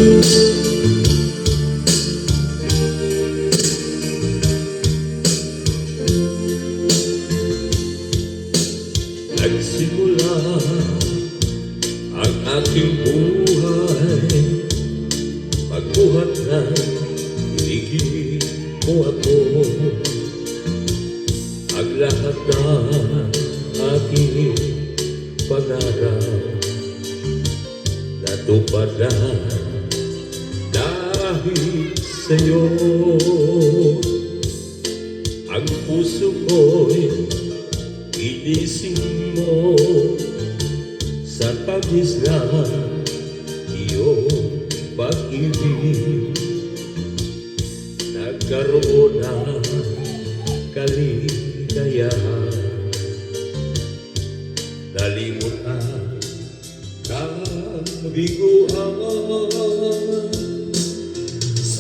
Nagsimula ang aking buhay, pagbuhat ng higit mo ako. Ang lahat ng aking pangarap natupad na dahil sa'yo. Ang puso ko'y ginising mo sa tamis na iyong pag-ibig. Nagkaroon ng kaligayahan, nalimot ang kabiguan.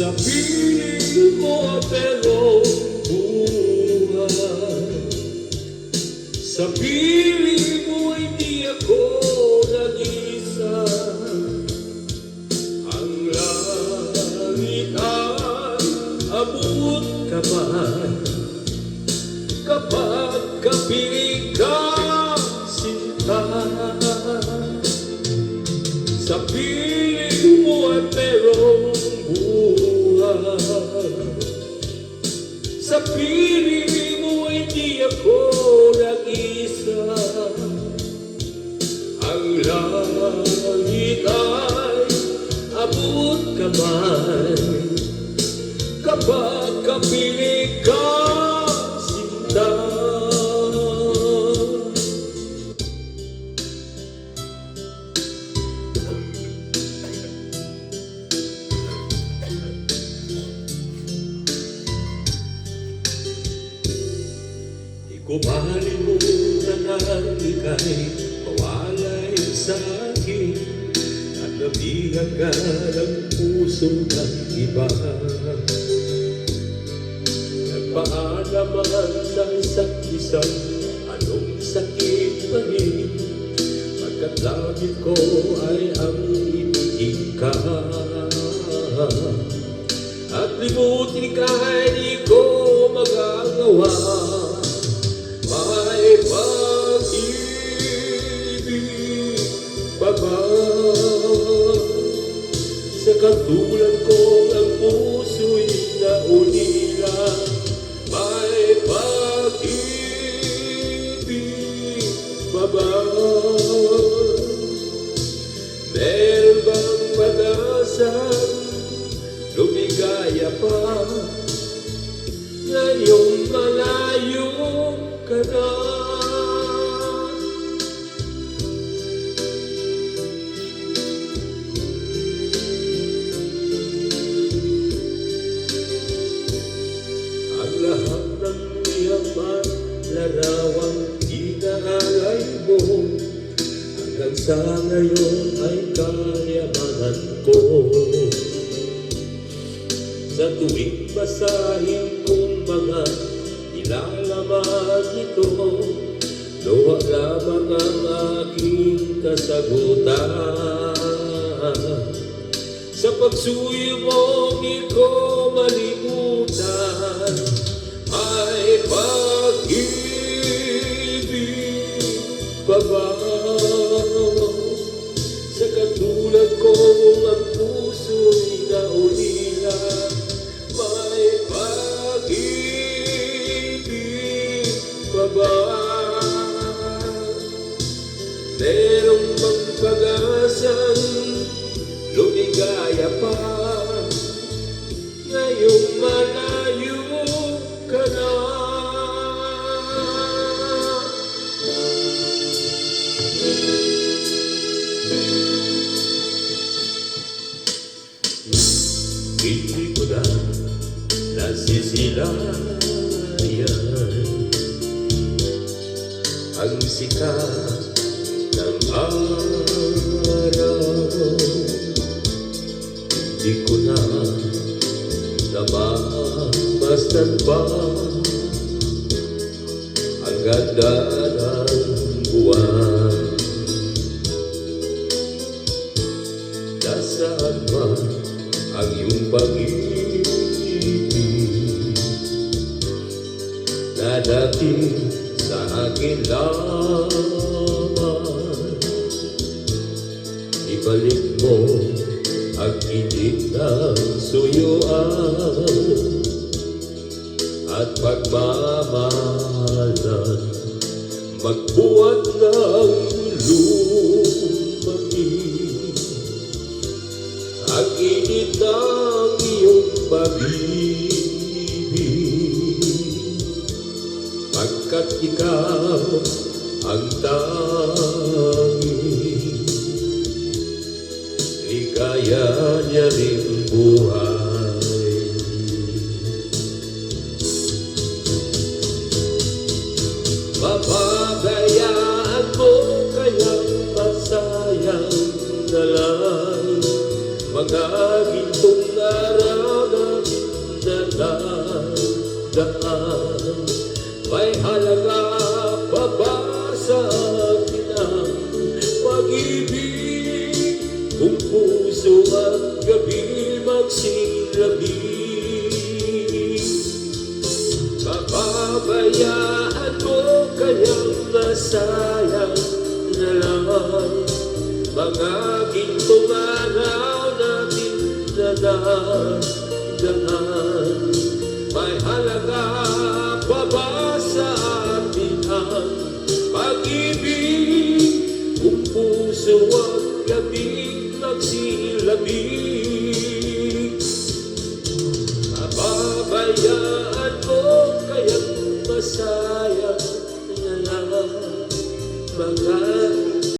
Sa piling mo pero buhay, sa piling mo hindi ako nag-isa. Ang langit ay abot ka man kapag kapiling ka, sinta. Sa piling mo ay merong buhay, sa piling mo ay di ako nag-isa. Ang langit ay abot ka man kapag kapiling ka, sinta. Kumalimutan ang ika'y mawalay sa akin, at nabihan ka ng puso ng iba. Nagpaalaman sa isa't isa, anong sakit pa rin, pagkat langit ko ay ang ibigin ka. At limutin ka ay di ko magagawa. May pag-ibig pa ba sa katulad ko ang puso'y naulila? May pag-ibig pa ba? Meron bang pag-asang lumigaya pa ngayong malayo ka na? Ang lahat ng yaman, larawang inaalay mo, hanggang sa ngayon ay kayamanan ko. Sa tuwing basahin kong mga ilalaman nito, luha lamang ang aking kasagutan. Sa pagsuyo mo, di ko malimutan. Ay pag-ibig pa ba sa katulad ko ang puso'y naulila? May pag-ibig pa ba? Merong bang pag-asang lumigaya pa ngayong malayo ka na? Hindi ko na nasisilayan ang sikat ng araw. Di ko na namamasdan pa ang ganda ng buwan. Nasaan naman ang iyong pag-ibig na dati sa akin lamang. Ibalik mo ang init ng suyuan at pagmamahalan, magbuhat ng lumangin ang init ng iyong pag-ibig, pagkat ikaw ang tanging ligaya niya rin buhay. Mapagayaan mo kayang masayang na lang mga gintong araw natin na nadaan. May halaga pa ba sa akin ang pag-ibig kung puso at gabi magsilabi? Papabayaan mo kayang masayang na lang mga gintong araw natin na nadaan. May halaga pa ba sa atin ang pag-ibig kung puso at gabi magsilabi?